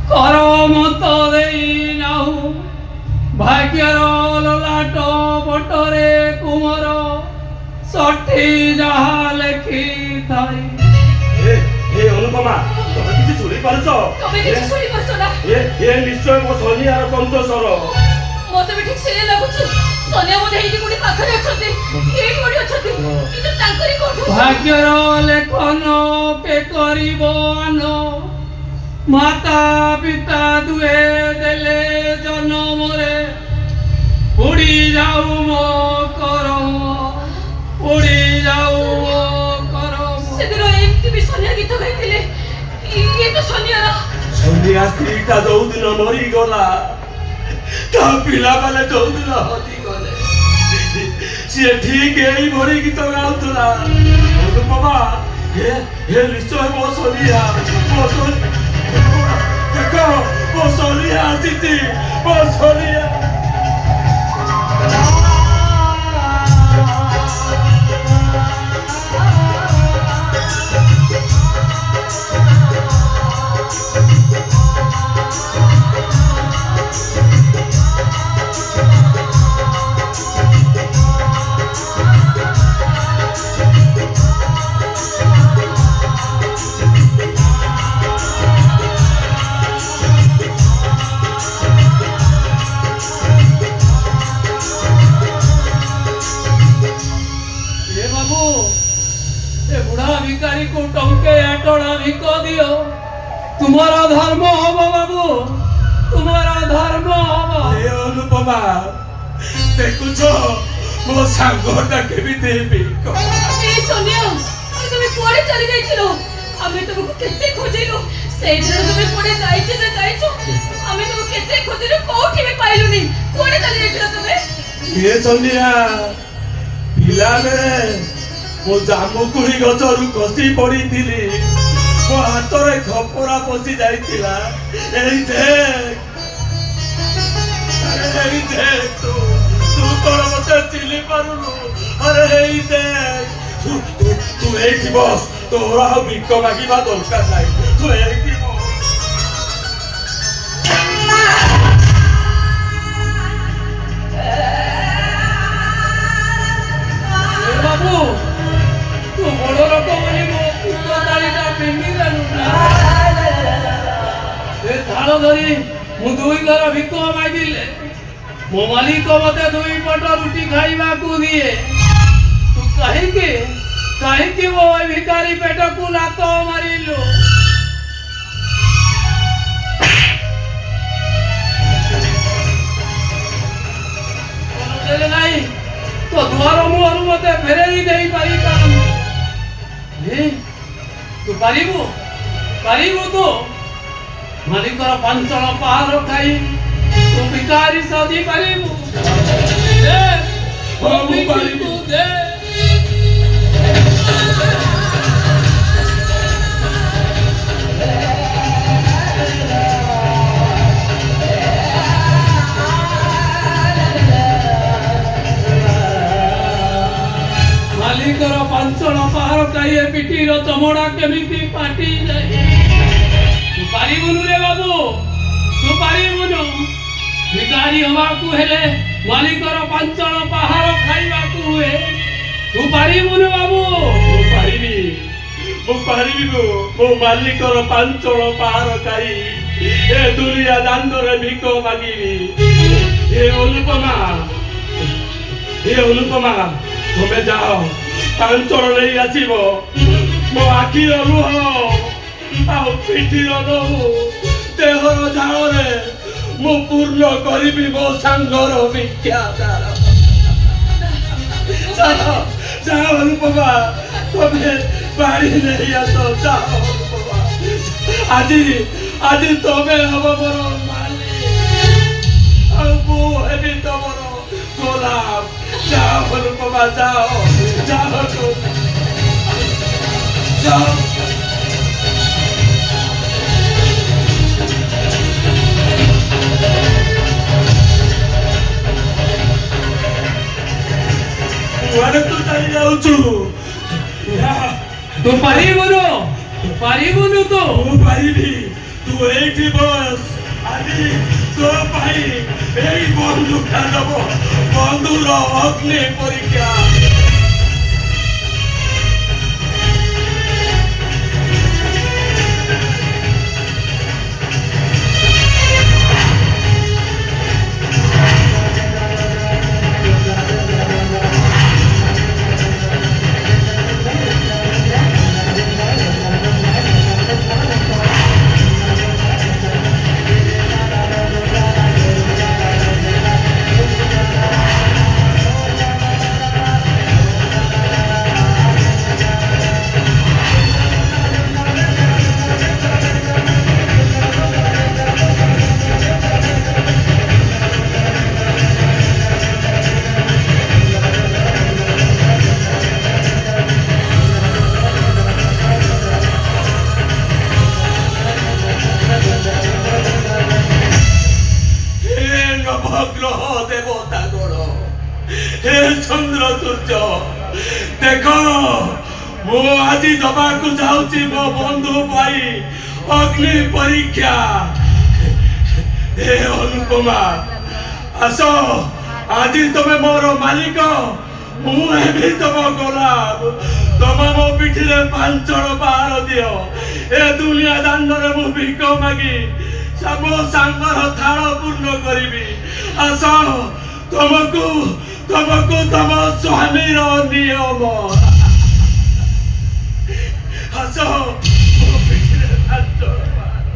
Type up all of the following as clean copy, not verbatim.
କର ମତ ଦେଇ ନାହୁ ଭାଗ୍ୟର ଲଲାଟ ପଟରେ କୁମର ସଠି ଯାହା ଲେଖିଥାଏ। ଅନୁପମା ତମେ କିଛି ଶୁଣି ପାରୁଛ? ତମେ କିଛି ଶୁଣି ପାରୁଛ ନା? ଏ ନିଶ୍ଚୟ ମୋ ସନିଆର କଣ୍ଠସ୍ୱର। ମତେ ବି ଠିକ ସେଇଆ ଲାଗୁଛି। ସନିଆ ବୋଧେ ଏଇଠି କୋଉଠି ପାଖରେ ଅଛନ୍ତି, ଏଇଠି କୋଉଠି ଅଛନ୍ତି, କିନ୍ତୁ ତାଙ୍କରି କଣ୍ଠ। ଭାଗ୍ୟର ଲେଖନ କେ କରିବ ଆନ ମାତା ପିତା ଦୁଏ ଦେଲେ ଜନ୍ମରେ ଉଡ଼ି ଯାଉ ମୋ କରମ ଉଡ଼ି ଯାଉ ମୋ କରମ। ସେଦିନ ଏମିତି ବି ସନିଆ ଗୀତ ଗାଇଥିଲେ। ଇଏ ତ ସନିଆର। ସନିଆ ସ୍ତ୍ରୀଟା ଯୋଉଦିନ ମରିଗଲା ତା ପିଲାମାନେ ଯୋଉଦିନ ହଜିଗଲେ ସିଏ ଠିକ ଏଇଭଳି ଗୀତ ଗାଉଥିଲା। ଅନୁପମା ହେ ନିଶ୍ଚୟ ମୋ ସନିଆ। ଦେଖ ମୋ ସନିଆ ଆସିଛି, ମୋ ସନିଆ। ଭିକାରୀ को टंके आटोड़ा भिक दियो तुम्हारा धर्म हब बाबू, तुम्हारा धर्म हब। अनुपमा देखुଛ ମୋ ସାଙ୍ଗଟା କେମିତି ଭିକ। ସନିଆ ତମେ କୁଆଡେ ଚାଲି ଯାଇଥିଲ? ଆମେ ତମକୁ କେତେ ଖୋଜିଲୁ। ସେଇଦିନ ତମେ କୁଆଡେ ଯାଇଛ ନା ଯାଇଛ? ଆମେ ତମକୁ କେତେ ଖୋଜିଲୁ, କୋଉଠି ବି ପାଇଲୁନି। କୁଆଡେ ଚାଲି ଯାଇଥିଲ ତମେ? ଏ ସନିଆ ପିଲାବେଳେ ମୋ ଜାମୁକୁଳି ଗଛରୁ ଖସି ପଡିଥିଲି, ମୋ ହାତରେ ଖପରା ପଶି ଯାଇଥିଲା। ଏଇ ଦେଖ ତୁ କଣ ମତେ ଚିହ୍ନି ପାରୁନୁ? ଆରେ ଏଇ ଦେଖ ତୁ ଏଇଠି ବସ, ତୋର ଆଉ ଭିକ ମାଗିବା ଦରକାର ନାହିଁ। ତୁ ଏଇଠି ବାବୁ ତୁ ବଡ ଲୋକ ବୋଲି ମୋ ପୁତ ତାଳିଟା ପିନ୍ଧି ଦେଲୁ ନା। ଏ ଥାଳ ଧରି ମୁଁ 2 ଘର ଭିକ ମାଗିଲେ ମୋ ମାଲିକ ମତେ 2 ପଟ ରୁଟି ଖାଇବାକୁ ଦିଏ। ତୁ କାହିଁକି ମୋ ଭିକାରୀ ପେଟକୁ ଲାତ ମାରିଲୁ? ନାହିଁ तो द्वार मुहर मते फेरई देई पारी काम तू पारिबु तो मालिकर पंचल पहाड़ खाई तू भिकारी सदी पारिबु दे हम पारिबु दे। मालिकर पंचल पहाड़ खाई पिटीर चमड़ा केमिति पाटी जाए तू पारिबुनु रे बाबू तू पारिबुनु भिकारी हवाकू हेले मालिकर पंचल पहाड़ खाइबाकू हुए तू पारिबुनु बाबू। मु पारिबी मो मालिकर पंचल पहाड़ खाई ए दुनिया दांडरे भिक मागिबी। ए अनुपमा तुम्हें जाओ पंचल नहीं आसब मो आखिर लुह पिठिर लहू देहर झाड़े मु पूर्ण करी मो सांगर भिक्षा। जाओ अनुपमा तुम्हें पानी नहीं आस जाओ अनुपमा आज तुम्हें हम मोर मालिक हेबी तुम गोलाम। जाओ अनुपमा जाओ जाओ जाओ। तू पारिबुनु ପାରିବୁନୁ ତ? ମୁଁ ପାରିବି। ତୁ ଏଇଠି ବସ। ଆଜି ତୋ ପାଇଁ ଏଇ ବନ୍ଧୁକଟା ଦବ। ବନ୍ଧୁର ଅଗ୍ନି ପରୀକ୍ଷା। গ্রহ দেবতা গণ হে চন্দ্র সূর্য দেখ ମୁଁ ଆଜି ଦବାକୁ ଯାଉଛି ମୋ ବନ୍ଧୁ ପାଇଁ ଅଗ୍ନି ପରୀକ୍ଷା। ହେ ଅନୁପମା ଆସ ଆଜି ତମେ ମୋର ମାଲିକ ମୁଁ ହେବି ତମ ଗୋଲାମ। ତମେ ମୋ ପିଠିରେ ପାଞ୍ଚଣ ପାହାର ଦିଅ। ଏ ଦୁନିଆ ଦାଣ୍ଡରେ ମୁଁ ଭିକ ମାଗି ମୋ ସାଙ୍ଗର ଥାଳ ପୂର୍ଣ୍ଣ କରିବି। ଆସ ତମକୁ ତମ ସ୍ୱାମୀର ନିୟମ। ଆସ ମୋ ପିଠିରେ ପାଞ୍ଚଣ ପାହାର।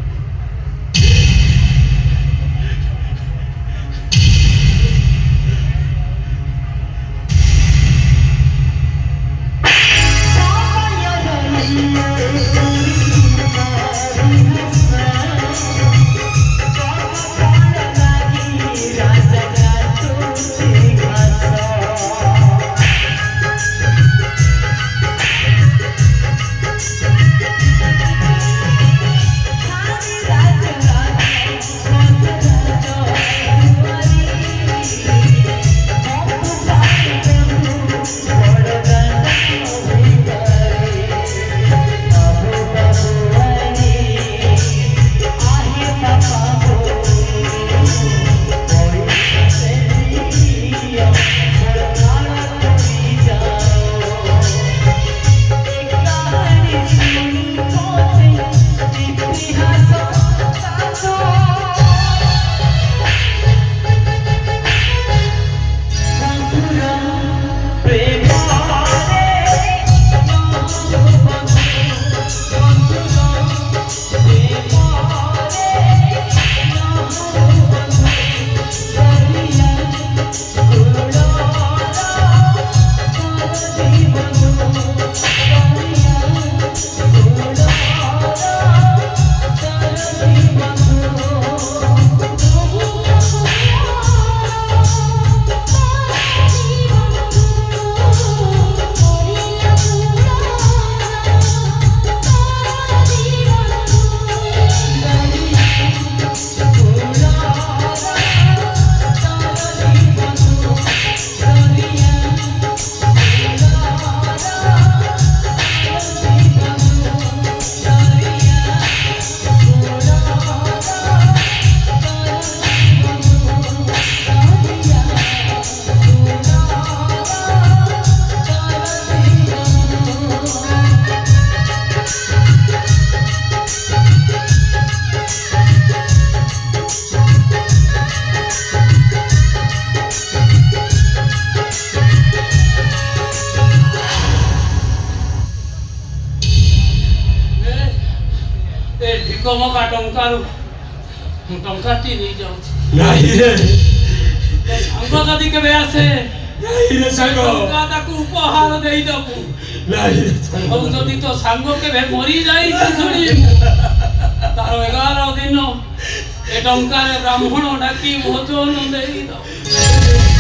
କମକା ଟଙ୍କାରୁ ଟଙ୍କାଟି ନେଇଯାଉଛି। ନାହିଁ ରେ ସାଙ୍ଗ ଯଦି କେବେ ଆସେ ନାହିଁ ରେ ସାଙ୍ଗ ଟଙ୍କା ତାକୁ ଉପହାର ଦେଇଦବୁ। ନାହିଁ ରେ ସାଙ୍ଗ ଆଉ ଯଦି ତୋ ସାଙ୍ଗ କେବେ ମରିଯାଇଛି ଶୁଣିବୁ ତାର 11 ଦିନ ଏ ଟଙ୍କାରେ ବ୍ରାହ୍ମଣ ଡାକି ଭୋଜନ ଦେଇଦବୁ।